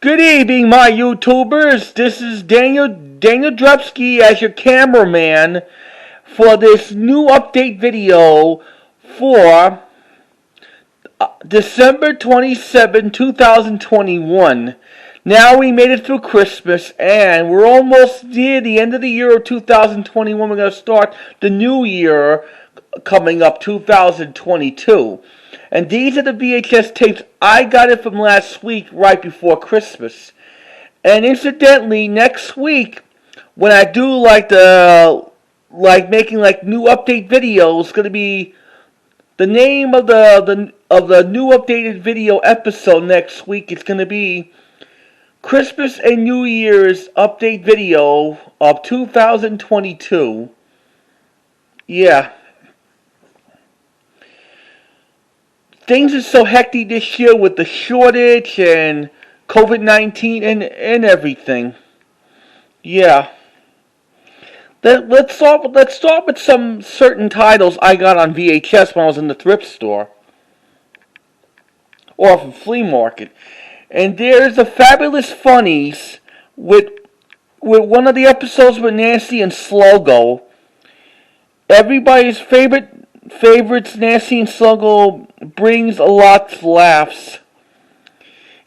Good evening, my YouTubers. This is Daniel Drupsky as your cameraman for this new update video for December 27, 2021. Now we made it through Christmas and we're almost near the end of the year of 2021. We're going to start the new year coming up, 2022. And these are the VHS tapes. I got it from last week, right before Christmas. And incidentally, next week, when I do making new update videos, it's gonna be the name of the new updated video episode next week. It's gonna be Christmas and New Year's update video of 2022. Yeah. Things are so hectic this year with the shortage and COVID-19 and everything. Yeah. Let's start with some certain titles I got on VHS when I was in the thrift store or from flea market. And there's the Fabulous Funnies with one of the episodes with Nancy and Sluggo. Everybody's favorites, Nancy and Sluggo, brings a lot of laughs.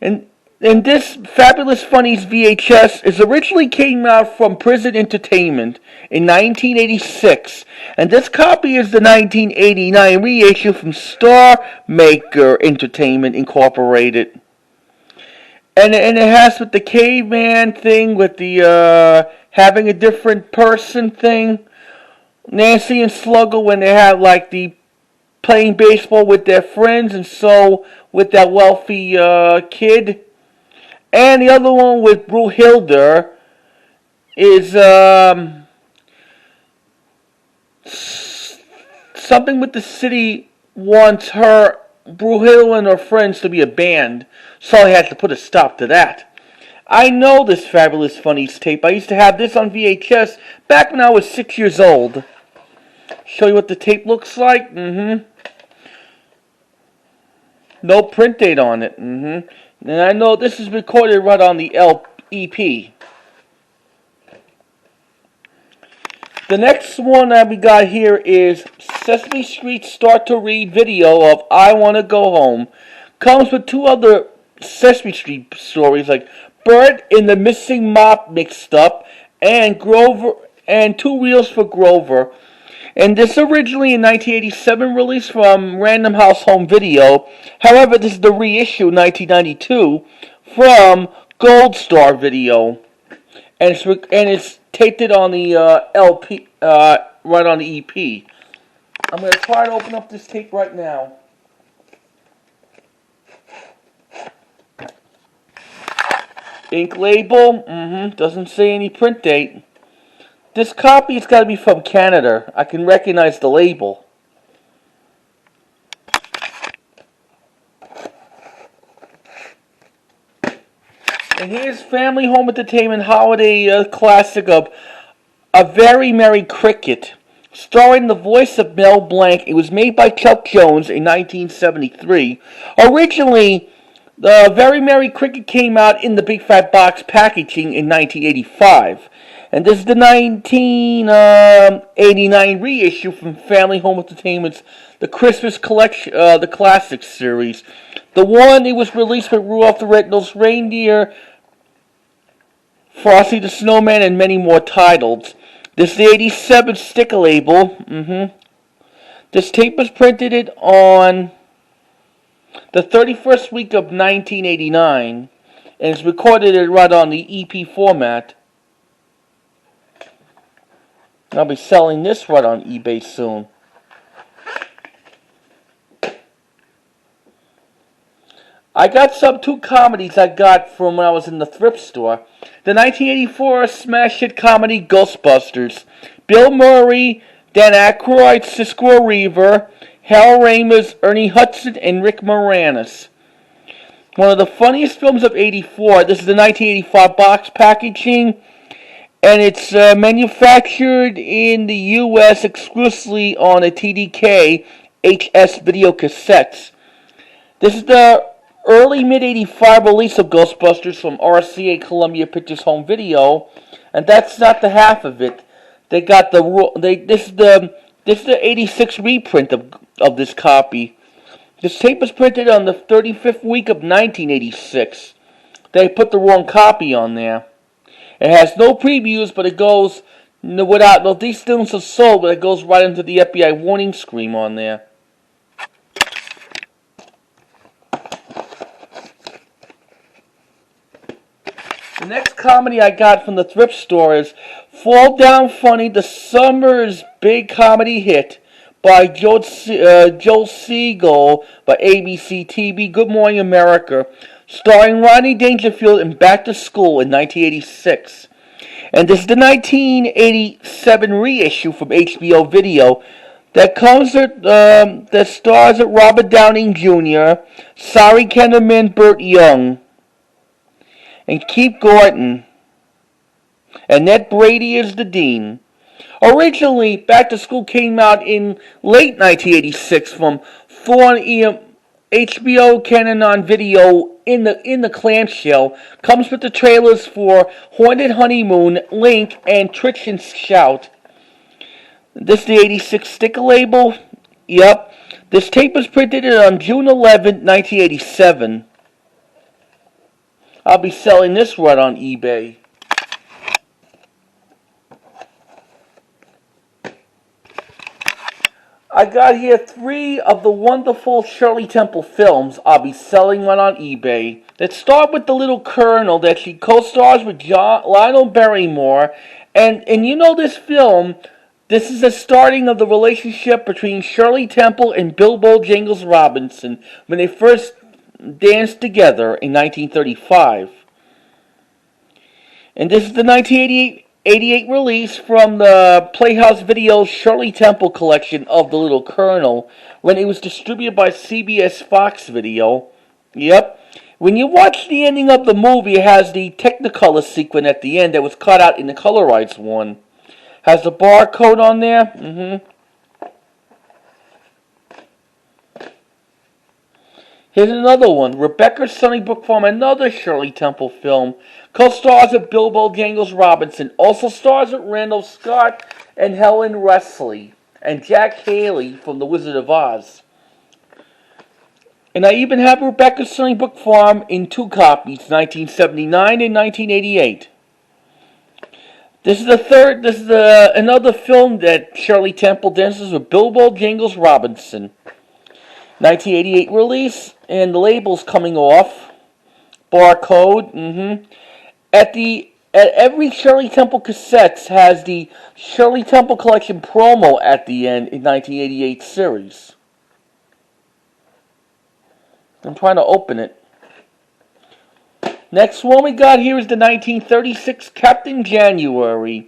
And this Fabulous Funnies VHS originally came out from Prison Entertainment in 1986. And this copy is the 1989 reissue from Star Maker Entertainment Incorporated. And it has with the caveman thing, with the having a different person thing. Nancy and Sluggo when they have the playing baseball with their friends, and so with that wealthy kid. And the other one with Brunhilde is something with the city wants Brunhilde and her friends to be a band, so he had to put a stop to that. I know this Fabulous Funnies tape. I used to have this on VHS back when I was 6 years old. Show you what the tape looks like. No print date on it. And I know this is recorded right on the EP. The next one that we got here is Sesame Street Start to Read video of I Want to Go Home. Comes with two other Sesame Street stories like Bert and the Missing Mop Mixed Up and Grover and Two Wheels for Grover. And this originally in 1987 released from Random House Home Video. However, this is the reissue 1992 from Gold Star Video. And it's taped it on the LP, right on the EP. I'm going to try to open up this tape right now. Ink label, doesn't say any print date. This copy's got to be from Canada. I can recognize the label. And here's Family Home Entertainment Holiday Classic of A Very Merry Cricket, starring the voice of Mel Blanc. It was made by Chuck Jones in 1973. Originally, the Very Merry Cricket came out in the Big Fat Box packaging in 1985. And this is the 1989 reissue from Family Home Entertainment's The Christmas Collection, the Classics series. The one, it was released with Rudolph the Red-Nosed Reindeer, Frosty the Snowman, and many more titles. This is the 87 sticker label. This tape was printed on the 31st week of 1989, and it's recorded right on the EP format. I'll be selling this right on eBay soon. I got two comedies I got from when I was in the thrift store. The 1984 smash hit comedy Ghostbusters. Bill Murray, Dan Aykroyd, Siskel Reaver, Hal Ramis, Ernie Hudson, and Rick Moranis. One of the funniest films of '84. This is the 1985 box packaging. And it's manufactured in the U.S. exclusively on a TDK HS video cassettes. This is the early mid-85 release of Ghostbusters from RCA Columbia Pictures Home Video, and that's not the half of it. They got this is the 86 reprint of this copy. This tape was printed on the 35th week of 1986. They put the wrong copy on there. It has no previews, but it goes without no. These films are sold, but it goes right into the FBI warning screen on there. The next comedy I got from the thrift store is Fall Down Funny, the summer's big comedy hit by Joel Siegel by ABC TV, Good Morning America, starring Rodney Dangerfield in Back to School in 1986. And this is the 1987 reissue from HBO Video that that stars Robert Downing Jr., Sorry Kennerman, Burt Young, and Keith Gordon, and Ned Brady is the dean. Originally, Back to School came out in late 1986 from HBO Canon on Video in the clamshell. Comes with the trailers for Haunted Honeymoon, Link, and Twitch and Shout. This is the 86 sticker label. Yep. This tape was printed on June 11, 1987. I'll be selling this right on eBay. I got here 3 of the wonderful Shirley Temple films I'll be selling right on eBay. Let's start with The Little Colonel that she co-stars with Lionel Barrymore. And you know this film, this is the starting of the relationship between Shirley Temple and Bilbo Jangles Robinson when they first danced together in 1935. And this is the 1988 release from the Playhouse Video Shirley Temple collection of The Little Colonel when it was distributed by CBS Fox Video. Yep. When you watch the ending of the movie, it has the Technicolor sequence at the end that was cut out in the Colorized one. Has the barcode on there. Here's another one, Rebecca's Sunnybrook Farm, another Shirley Temple film. Co-stars with Bilbo Jangles Robinson. Also stars with Randall Scott and Helen Wesley. And Jack Haley from The Wizard of Oz. And I even have Rebecca's Sunnybrook Farm in 2 copies, 1979 and 1988. This is another film that Shirley Temple dances with Bilbo Jangles Robinson. 1988 release, and the label's coming off. Barcode. At every Shirley Temple cassettes has the Shirley Temple Collection promo at the end in 1988 series. I'm trying to open it. Next one we got here is the 1936 Captain January.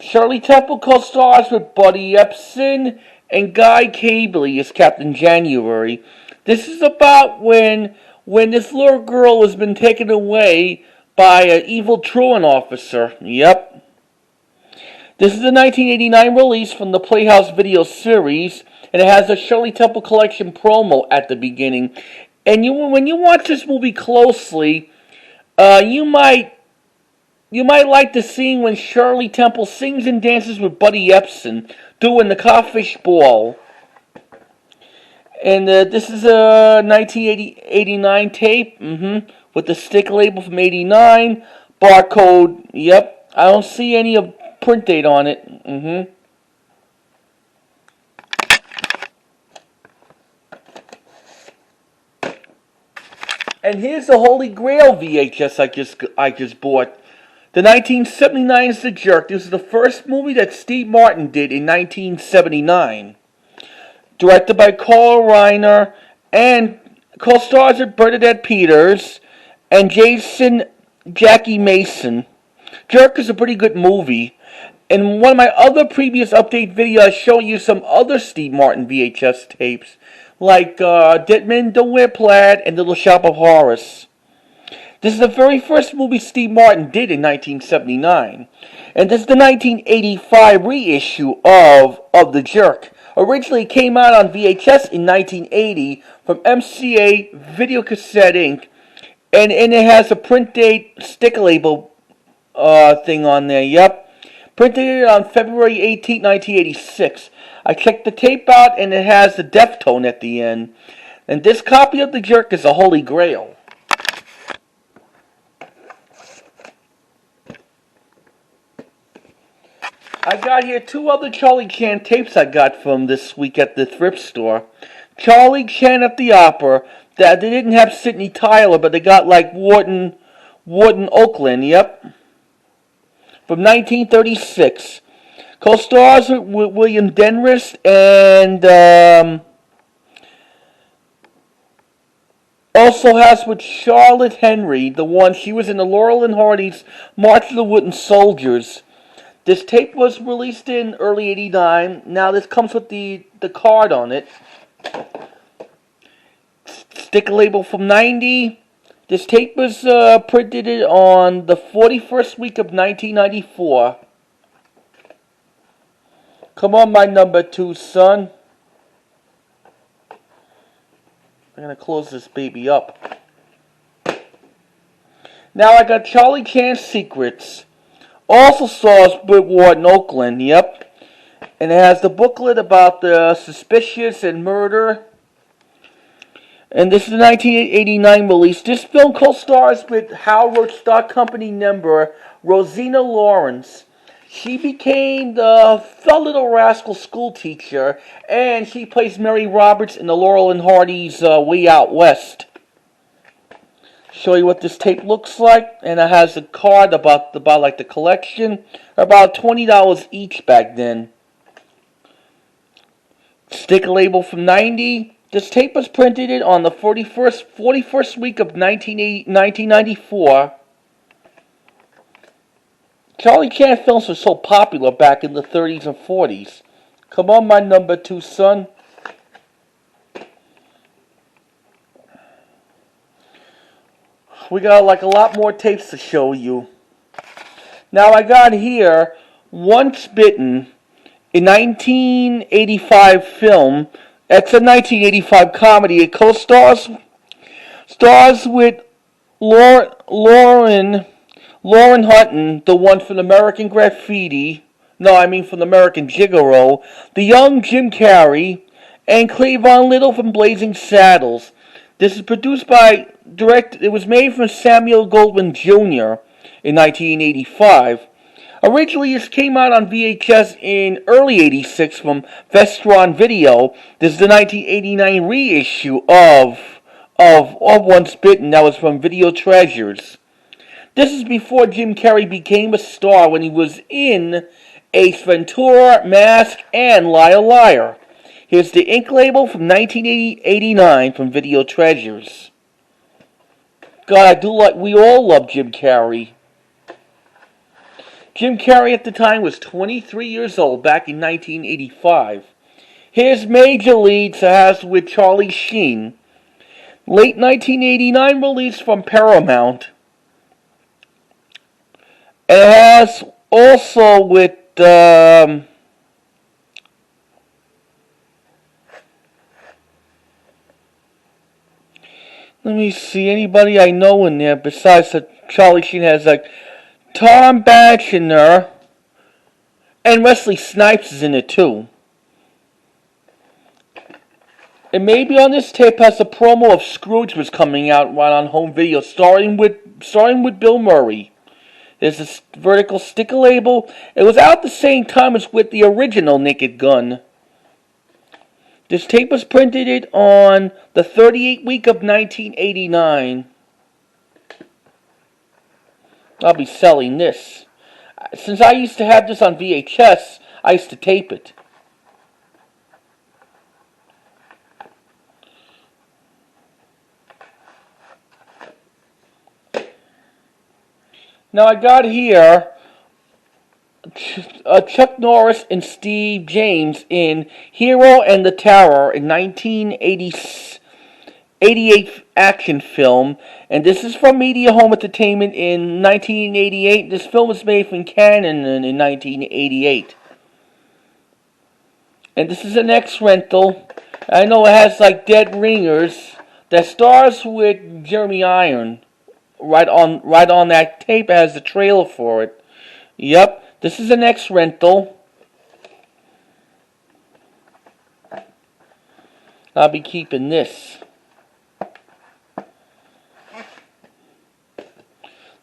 Shirley Temple co-stars with Buddy Epson and Guy Cabley as Captain January. This is about when this little girl has been taken away by an evil truant officer. Yep. This is the 1989 release from the Playhouse Video series, and it has a Shirley Temple Collection promo at the beginning. And when you watch this movie closely, you might like the scene when Shirley Temple sings and dances with Buddy Epson doing the Codfish Ball. And this is a 1989 tape, with the stick label from 89, barcode, yep. I don't see any print date on it, And here's the Holy Grail VHS I just bought. The 1979 is The Jerk. This is the first movie that Steve Martin did in 1979. Directed by Carl Reiner and co-stars with Bernadette Peters and Jason Jackie Mason. Jerk is a pretty good movie. In one of my other previous update videos, I show you some other Steve Martin VHS tapes, like Ditman, Don't Wear Plaid, and Little Shop of Horrors. This is the very first movie Steve Martin did in 1979. And this is the 1985 reissue of The Jerk. Originally it came out on VHS in 1980 from MCA Videocassette Inc. And it has a print date sticker label thing on there, yep. Printed on February 18, 1986. I checked the tape out and it has the Deftone at the end. And this copy of The Jerk is a holy grail. I got here 2 other Charlie Chan tapes I got from this week at the thrift store. Charlie Chan at the Opera. They didn't have Sidney Tyler, but they got like Wharton Oakland, yep. From 1936. Co-stars with William Denris and also has with Charlotte Henry, the one she was in the Laurel and Hardy's March of the Wooden Soldiers. This tape was released in early '89. Now this comes with the card on it. Sticker label from '90. This tape was printed on the 41st week of 1994. Come on, my number 2 son. I'm going to close this baby up. Now I got Charlie Chan's Secrets. Also stars with Wharton Oakland, yep. And it has the booklet about the suspicious and murder. And this is a 1989 release. This film co-stars with Hal Roach Stock Company member Rosina Lawrence. She became the Little Rascal school teacher, and she plays Mary Roberts in the Laurel and Hardy's Way Out West. Show you what this tape looks like, and it has a card about like the collection. About $20 each back then. Sticker label from '90. This tape was printed on the 41st week of 1994. Charlie Chan films were so popular back in the 30s and 40s. Come on, my number 2 son. We got like a lot more tapes to show you. Now I got here Once Bitten, a 1985 film. It's a 1985 comedy. It co-stars with Lauren Hutton, the one from American Graffiti. No, I mean from American Gigolo. The young Jim Carrey and Cleavon Little from Blazing Saddles. This is produced by It was made from Samuel Goldwyn Jr. in 1985. Originally, this came out on VHS in early '86 from Vestron Video. This is the 1989 reissue of Once Bitten. That was from Video Treasures. This is before Jim Carrey became a star when he was in Ace Ventura, Mask, and Liar Liar. Here's the ink label from 1989 from Video Treasures. God, we all love Jim Carrey. Jim Carrey at the time was 23 years old back in 1985. Here's Major Leagues has with Charlie Sheen. Late 1989 release from Paramount. And it has also with let me see, anybody I know in there besides Charlie Sheen has like Tom Batchener and Wesley Snipes is in it too. And maybe on this tape has a promo of Scrooge was coming out right on home video, starting with Bill Murray. There's a vertical sticker label. It was out the same time as with the original Naked Gun. This tape was printed on the 38th week of 1989. I'll be selling this. Since I used to have this on VHS, I used to tape it. Now I got here Chuck Norris and Steve James in Hero and the Terror, in 1988 action film. And this is from Media Home Entertainment in 1988. This film was made from Canon in 1988. And this is an X rental. I know it has like dead ringers. That stars with Jeremy Iron. Right on that tape, it has the trailer for it. Yep, this is an X rental. I'll be keeping this.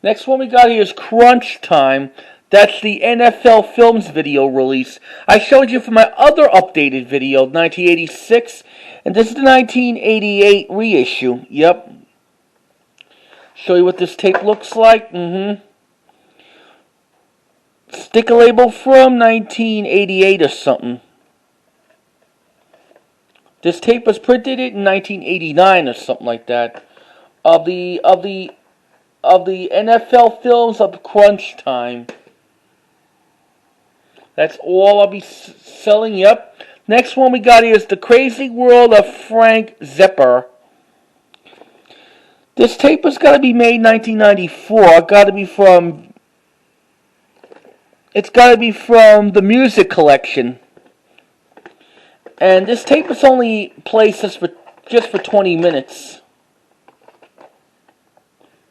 Next one we got here is Chunchtime. That's the NFL Films video release. I showed you for my other updated video, 1986, and this is the 1988 reissue. Yep. Show you what this tape looks like. Sticker label from 1988 or something. This tape was printed in 1989 or something like that. Of the NFL films of Chunchtime. That's all I'll be selling. Yep. Next one we got here is The Crazy World of Frank Zappa. This tape has got to be made 1994. It's got to be from the music collection. And this tape is only placed just for 20 minutes.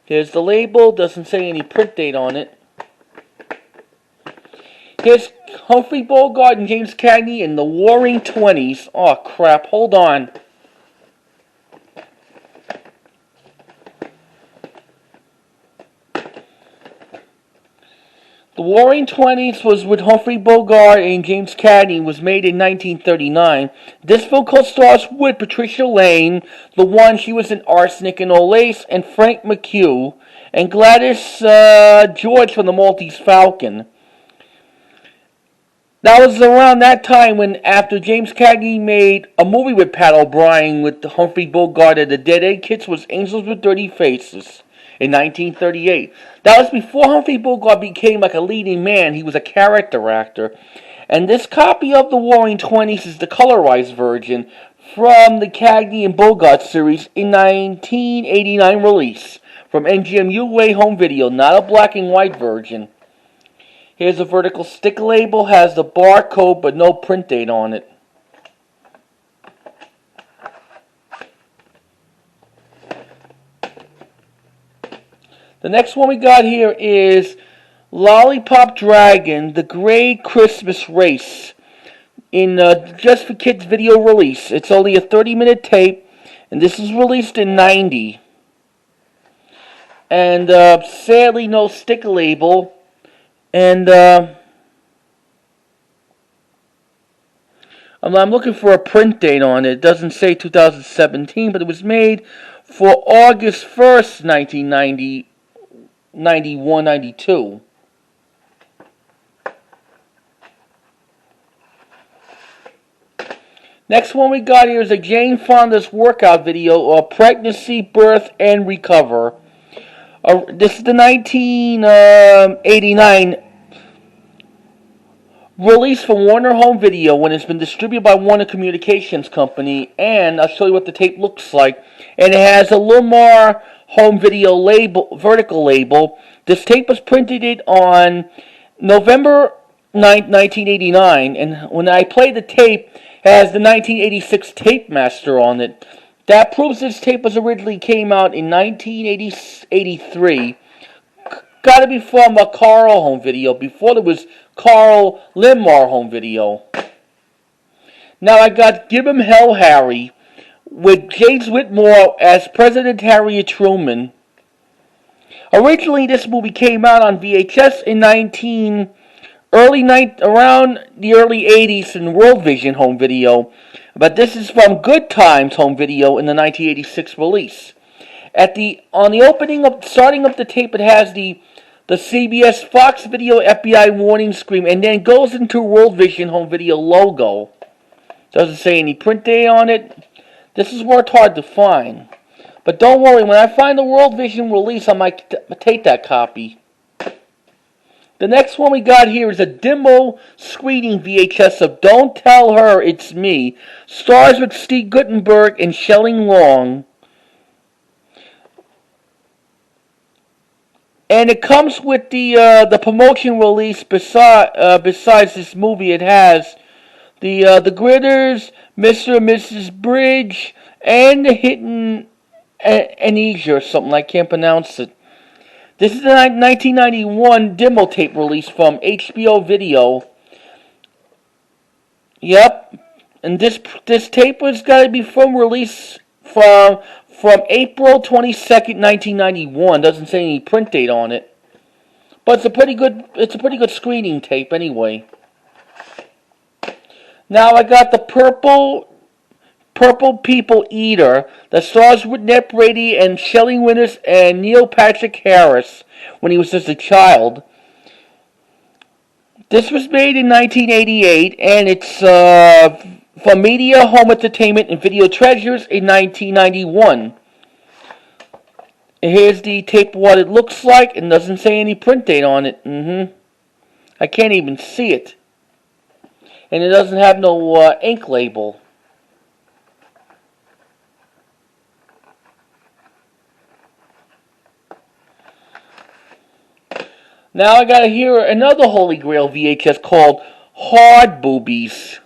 Here's the label. Doesn't say any print date on it. Here's Humphey, Bogart, and James Cagney in the Warring Twenties. Oh, crap. Hold on. The Warring Twenties was with Humphrey Bogart and James Cagney. Was made in 1939. This film co-stars with Patricia Lane, the one she was in Arsenic and Old Lace, and Frank McHugh, and Gladys George from the Maltese Falcon. That was around that time when, after James Cagney made a movie with Pat O'Brien with Humphrey Bogart and the Dead End Kids, was Angels with Dirty Faces in 1938. That was before Humphrey Bogart became like a leading man. He was a character actor. And this copy of the Warring Twenties is the colorized version from the Cagney and Bogart series in 1989 release from MGM UA Home Video, not a black and white version. Here's a vertical sticker label, has the barcode but no print date on it. The next one we got here is Lollipop Dragon, The Great Christmas Race, in Just for Kids video release. It's only a 30-minute tape, and this is released in 90. And sadly, no sticker label. And I'm looking for a print date on it. It doesn't say 2017, but it was made for August 1st, 1991, 92. Next one we got here is a Jane Fonda's workout video of Pregnancy, Birth, and Recover. This is the 1989 release from Warner Home Video when it's been distributed by Warner Communications Company. And I'll show you what the tape looks like. And it has a Lumar Home Video label, vertical label. This tape was printed on November 9th, 1989. And when I play the tape, it has the 1986 Tape Master on it. That proves this tape was originally came out in 1983. Got to be from a Carl Home Video before there was Carl Limar Home Video. Now I got Give 'Em Hell Harry with James Whitmore as President Harriet Truman. Originally, this movie came out on VHS in around the early 80s in World Vision Home Video. But this is from Good Times Home Video in the 1986 release. Starting up the tape, it has the CBS Fox Video FBI warning screen, and then goes into World Vision Home Video logo. Doesn't say any print date on it. This is where it's hard to find. But don't worry, when I find the World Vision release, I might take that copy. The next one we got here is a demo screening VHS of Don't Tell Her It's Me. Stars with Steve Guttenberg and Shelley Long. And it comes with the promotion release besides this movie. It has The Gritters, Mr. and Mrs. Bridge, and the Hidden Amnesia or something. I can't pronounce it. This is a 1991 demo tape release from HBO Video. Yep, and this tape was got to be from release from April 22nd, 1991. Doesn't say any print date on it, but it's a pretty good screening tape anyway. Now I got the Purple People Eater that stars with Ned Brady and Shelley Winters and Neil Patrick Harris when he was just a child. This was made in 1988, and it's from Media, Home Entertainment, and Video Treasures in 1991. And here's the tape of what it looks like, and doesn't say any print date on it. I can't even see it. And it doesn't have no ink label. Now I gotta hear another Holy Grail VHS called Hard Boobies.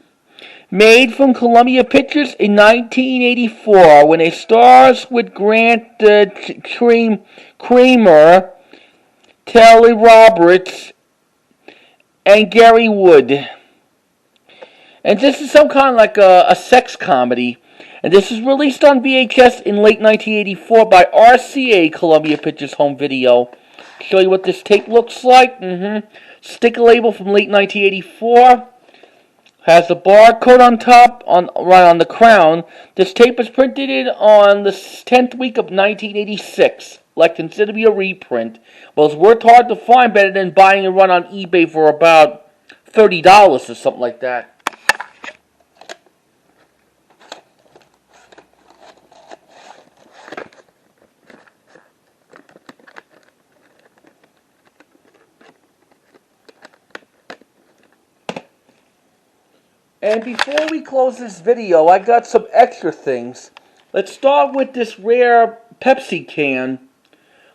Made from Columbia Pictures in 1984 when it stars with Grant Creamer, Telly Roberts, and Gary Wood. And this is some kind of like a sex comedy. And this was released on VHS in late 1984 by RCA, Columbia Pictures Home Video. Show you what this tape looks like. Sticker label from late 1984. Has a barcode on top, right on the crown. This tape was printed on the 10th week of 1986. Like considered to be a reprint. Well, it's worth hard to find, better than buying a run on eBay for about $30 or something like that. And before we close this video, I got some extra things. Let's start with this rare Pepsi can.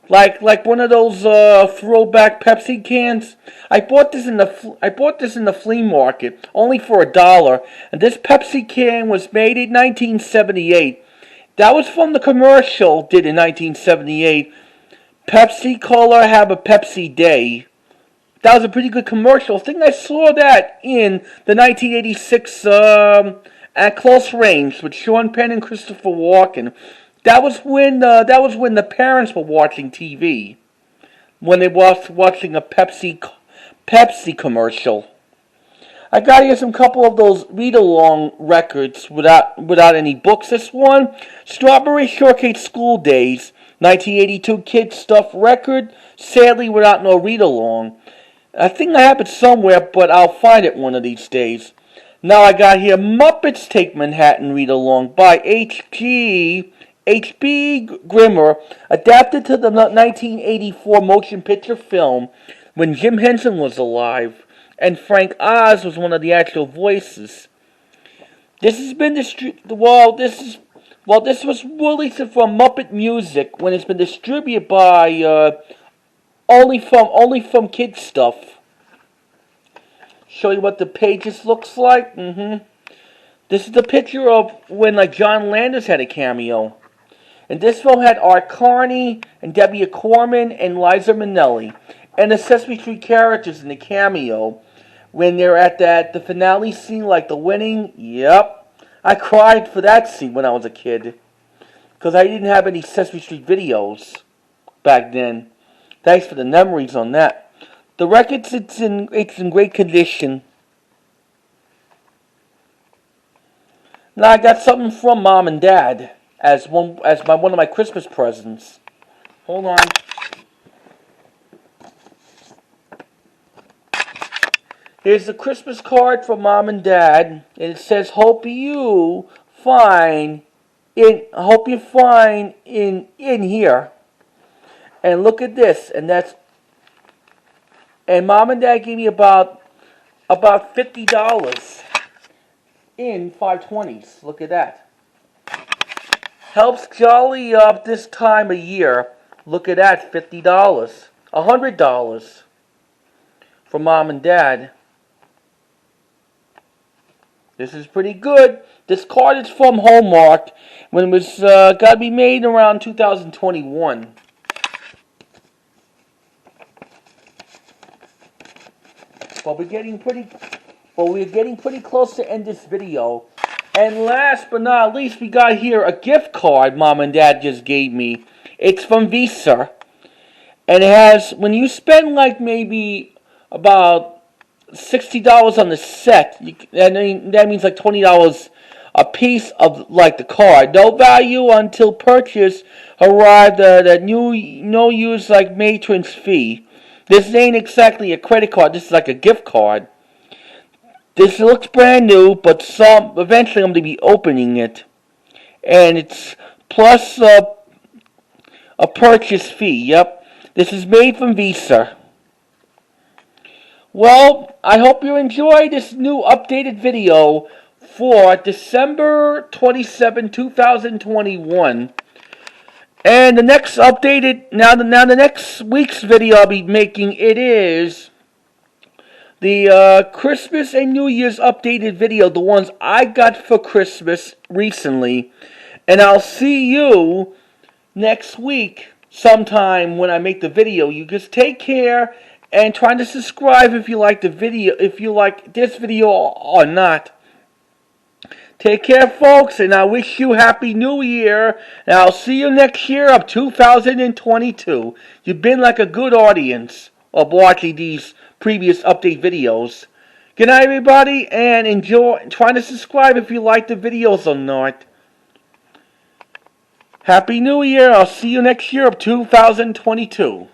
Like one of those throwback Pepsi cans. I bought this in the flea market, only for $1. And this Pepsi can was made in 1978. That was from the commercial did in 1978. Pepsi Cola have a Pepsi Day. That was a pretty good commercial. I think I saw that in the 1986 At Close Range with Sean Penn and Christopher Walken. That was when the parents were watching TV, when they were watching a Pepsi commercial. I got here some couple of those read-along records without any books. This one, Strawberry Shortcake School Days, 1982 Kid Stuff record. Sadly, without no read-along. I think I have it somewhere, but I'll find it one of these days. Now I got here Muppets Take Manhattan read-along by H.B. Grimmer, adapted to the 1984 motion picture film when Jim Henson was alive, and Frank Oz was one of the actual voices. This has been this was released from Muppet Music when it's been distributed by only from Kid Stuff. Show you what the pages looks like. This is the picture of when John Landis had a cameo. And this film had Art Carney and Debbie Corman and Liza Minnelli. And the Sesame Street characters in the cameo. When they're at the finale scene, like the winning. Yep. I cried for that scene when I was a kid. Because I didn't have any Sesame Street videos back then. Thanks for the memories on that. The record, it's in great condition. Now I got something from Mom and Dad as one of my Christmas presents. Hold on. Here's the Christmas card from Mom and Dad, and it says, "Hope you find in here." And look at this, and Mom and Dad gave me about $50 in 520s. Look at that. Helps jolly up this time of year. Look at that, $50, $100 for Mom and Dad. This is pretty good. This card is from Hallmark when it was got to be made around 2021. But we're getting pretty close to end this video. And last but not least, we got here a gift card Mom and Dad just gave me. It's from Visa. And it has, when you spend like maybe about $60 on the set, that means like $20 a piece of like the card. No value until purchase arrived at no use like matron's fee. This ain't exactly a credit card, this is like a gift card. This looks brand new, but eventually I'm going to be opening it. And it's plus a purchase fee, yep. This is made from Visa. Well, I hope you enjoyed this new updated video for December 27, 2021. And the next updated, now the next week's video I'll be making, it is the Christmas and New Year's updated video, the ones I got for Christmas recently. And I'll see you next week sometime when I make the video. You just take care and try to subscribe if you like the video, if you like this video or not. Take care, folks, and I wish you Happy New Year, and I'll see you next year of 2022. You've been like a good audience of watching these previous update videos. Good night, everybody, and enjoy. Try to subscribe if you like the videos or not. Happy New Year. I'll see you next year of 2022.